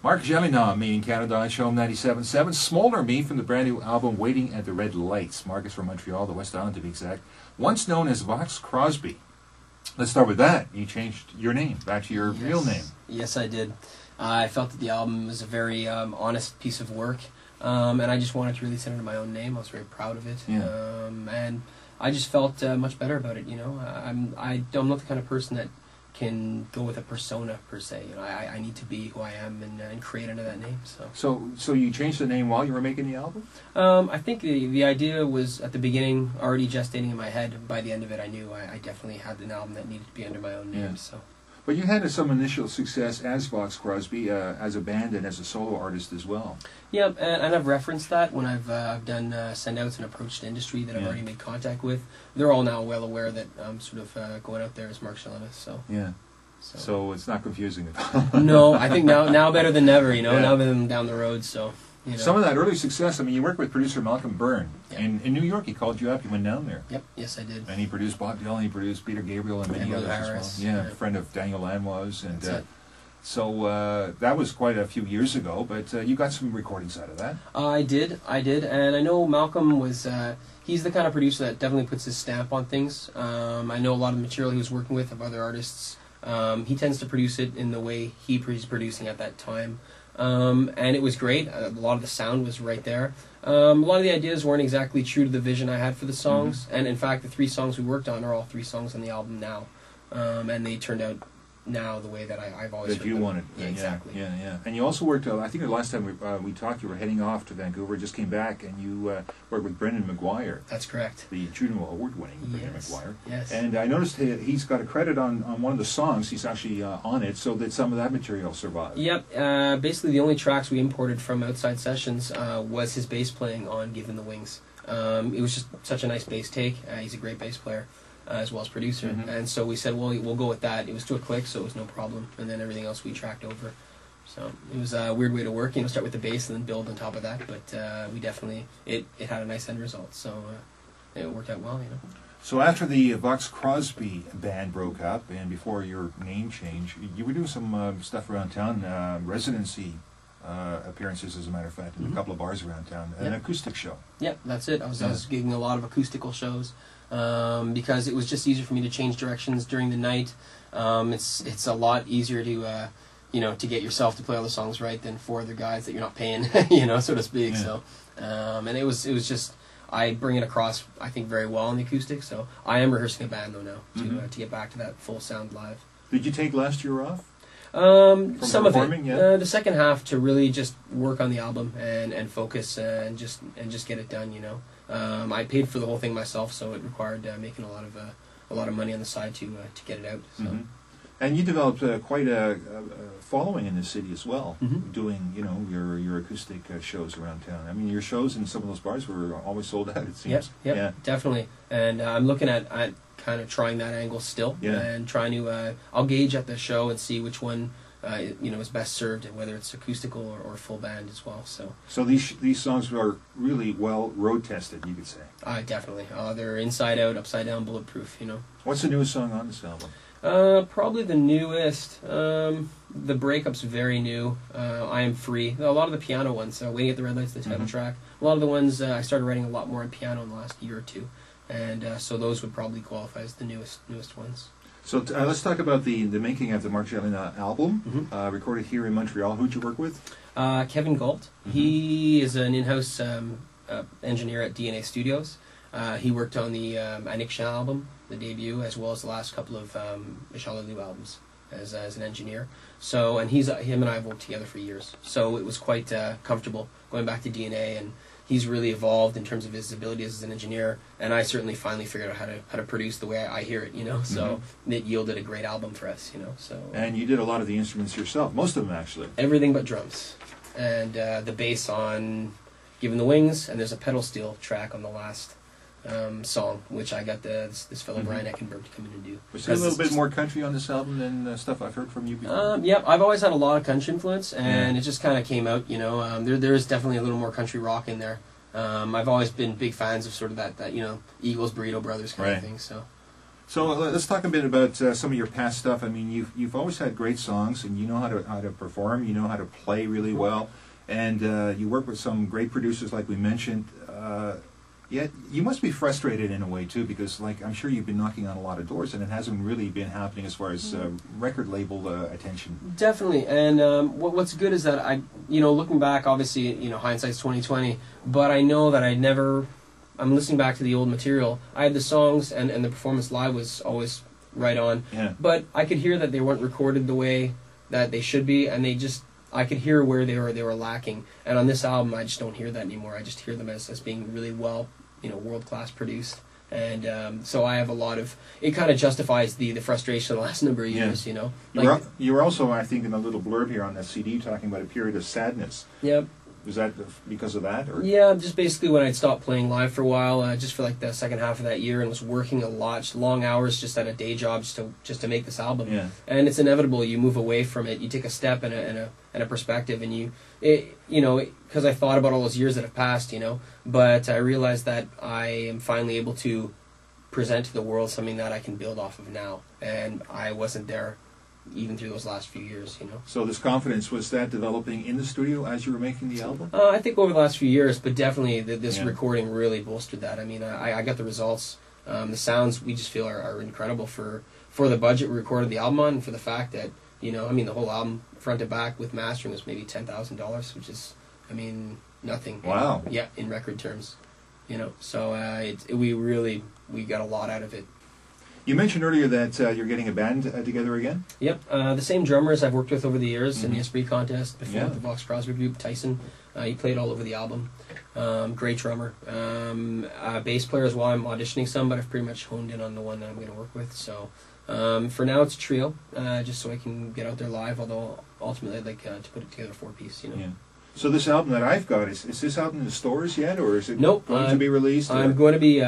Marc Gelinas, me in Canada on CHOM 97.7. Smolder Me from the brand new album Waiting at the Red Lights. Marc is from Montreal, the West Island to be exact. Once known as Vox Crosby. Let's start with that. You changed your name back to your real name. Yes, I did. I felt that the album was a very honest piece of work, and I just wanted to release it under my own name. I was very proud of it, and I just felt much better about it. You know, I'm not the kind of person that can go with a persona per se. You know, I need to be who I am and create under that name. So you changed the name while you were making the album? I think the idea was at the beginning already gestating in my head. By the end of it, I knew I definitely had an album that needed to be under my own name. Yeah. So. But you had some initial success as Vox Crosby, as a band and as a solo artist as well. Yeah, and I've referenced that when I've done send-outs and approached industry that I've already made contact with. They're all now well aware that I'm sort of going out there as Marc Gelinas. So. Yeah. So it's not confusing at all. No, I think now better than never, you know, now that I'm down the road, so... You know. Some of that early success, I mean, you worked with producer Malcolm Byrne. In New York, he called you up, you went down there. Yep, yes I did. And he produced Bob Dylan, he produced Peter Gabriel and many others as well. Yeah, a friend of Daniel Lanois. And so that was quite a few years ago, but you got some recordings out of that. I did, and I know Malcolm was, he's the kind of producer that definitely puts his stamp on things. I know a lot of the material he was working with of other artists. He tends to produce it in the way he's producing at that time. And it was great. A lot of the sound was right there. A lot of the ideas weren't exactly true to the vision I had for the songs. And in fact, the 3 songs we worked on are all 3 songs on the album now. And they turned out now the way that I've always heard them. Wanted. Yeah, exactly. Yeah. And you also worked, I think the last time we talked, you were heading off to Vancouver, just came back, and you worked with Brendan McGuire. That's correct. The Juno Award-winning Brendan McGuire. Yes. And I noticed he's got a credit on one of the songs. He's actually on it, so that some of that material survived. Yep. Basically, the only tracks we imported from outside sessions was his bass playing on Given the Wings. It was just such a nice bass take. He's a great bass player. As well as producer, and so we said, well, we'll go with that. It was to a click, so it was no problem, and then everything else we tracked over. So it was a weird way to work, you know, start with the bass and then build on top of that, but we definitely, it had a nice end result, so it worked out well, you know. So after the Vox Crosby band broke up, and before your name change, you were doing some stuff around town, residency appearances, as a matter of fact, in a couple of bars around town, an acoustic show. Yep, that's it. I was gigging a lot of acoustical shows. Because it was just easier for me to change directions during the night. It's a lot easier to to get yourself to play all the songs right than 4 other guys that you're not paying, so to speak. Yeah. So and it was just, I bring it across, I think, very well on the acoustic. So I am rehearsing a band though now to get back to that full sound live. Did you take last year off? Some of it. The second half to really just work on the album and focus and just get it done. I paid for the whole thing myself, so it required making a lot of money on the side to get it out. So. And you developed quite a following in the city as well, doing your acoustic shows around town. I mean, your shows in some of those bars were always sold out, it seems. Yep, definitely. And I'm looking at kind of trying that angle still, and trying to. I'll gauge at the show and see which one is best served, whether it's acoustical or full band as well. So these songs are really well road tested, you could say. Definitely. They're inside out, upside down, bulletproof. What's the newest song on this album? Probably the newest. The Breakup's very new. I Am Free. A lot of the piano ones. Waiting at the Red Lights, the title track. A lot of the ones I started writing a lot more on piano in the last year or two, and so those would probably qualify as the newest ones. So let's talk about the making of the Marc Gelinas album, recorded here in Montreal. Who'd you work with? Kevin Galt. He is an in-house engineer at DNA Studios. He worked on the Annick album, the debut, as well as the last couple of Michel Leloup albums as an engineer. So, and him and I have worked together for years. So it was quite comfortable going back to DNA, and he's really evolved in terms of his abilities as an engineer, and I certainly finally figured out how to produce the way I hear it, so it yielded a great album for us, so. And you did a lot of the instruments yourself, most of them actually. Everything but drums. And the bass on Given the Wings, and there's a pedal steel track on the last song, which I got this fellow Brian Eckenberg to come in and do. Was there a little bit more country on this album than stuff I've heard from you before? Yep, I've always had a lot of country influence, and it just kind of came out, there is definitely a little more country rock in there. I've always been big fans of sort of that Eagles, Burrito Brothers kind of thing, so. So let's talk a bit about some of your past stuff. I mean, you've always had great songs, and you know how to perform. You know how to play really well, and you work with some great producers, like we mentioned. Yet you must be frustrated in a way too, because like I'm sure you've been knocking on a lot of doors, and it hasn't really been happening as far as record label attention. Definitely, and what's good is that looking back, obviously, hindsight's 20/20. But I know that I'm listening back to the old material. I had the songs, and the performance live was always right on. Yeah. But I could hear that they weren't recorded the way that they should be, and I could hear where they were lacking. And on this album, I just don't hear that anymore. I just hear them as being really well, world-class produced. And so I have a lot of... It kind of justifies the frustration of the last number of years, You were also, I think, in a little blurb here on that CD talking about a period of sadness. Yep. Was that because of that? Or? Yeah, just basically when I'd stopped playing live for a while, just for like the second half of that year, and was working a lot, just long hours, just at a day job, just to make this album. Yeah. And it's inevitable. You move away from it. You take a step and a perspective, and because I thought about all those years that have passed, but I realized that I am finally able to present to the world something that I can build off of now, and I wasn't there even through those last few years, So this confidence, was that developing in the studio as you were making the album? I think over the last few years, but definitely this recording really bolstered that. I mean, I got the results. The sounds we just feel are incredible for the budget we recorded the album on, and for the fact that, the whole album, front to back with mastering, was maybe $10,000, which is, nothing. Wow. Yeah, in record terms. So we got a lot out of it. You mentioned earlier that you're getting a band together again? Yep, the same drummers I've worked with over the years in the Esprit contest, before with the Vox Crosby group, Tyson. He played all over the album. Great drummer. Bass player as well. I'm auditioning some, but I've pretty much honed in on the one that I'm going to work with. So for now it's a trio, just so I can get out there live, although ultimately I'd like to put it together 4-piece, Yeah. So this album that I've got, is this out in the stores yet, or is it going to be released? I'm going to be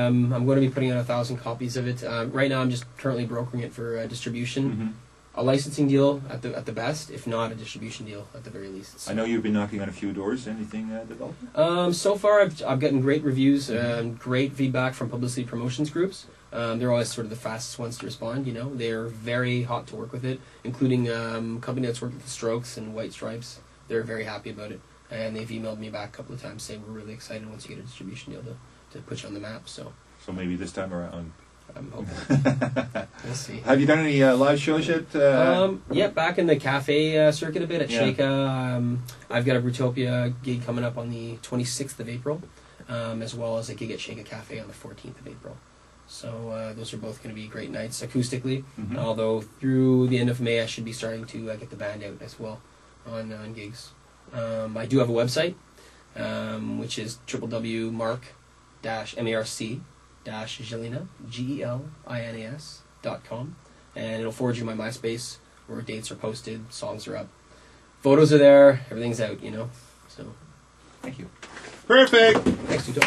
putting out 1,000 copies of it. Right now, I'm just currently brokering it for distribution, a licensing deal at the best, if not a distribution deal at the very least. So. I know you've been knocking on a few doors. Anything developing? So far, I've gotten great reviews, great feedback from publicity promotions groups. They're always sort of the fastest ones to respond. They're very hot to work with it, including a company that's worked with the Strokes and White Stripes. They're very happy about it. And they've emailed me back a couple of times saying we're really excited once you get a distribution deal to put you on the map. So maybe this time around. I'm hoping. We'll see. Have you done any live shows yet? Yeah, back in the cafe circuit a bit at Shaka. I've got a Brutopia gig coming up on the 26th of April, as well as a gig at Shaka Cafe on the 14th of April. So those are both going to be great nights acoustically, although through the end of May I should be starting to get the band out as well on gigs. I do have a website, which is www.marc-Gelina, Gelinas.com, and it'll forward you my MySpace, where dates are posted, songs are up, photos are there, everything's out, So. Thank you. Perfect. Thanks, Tuto.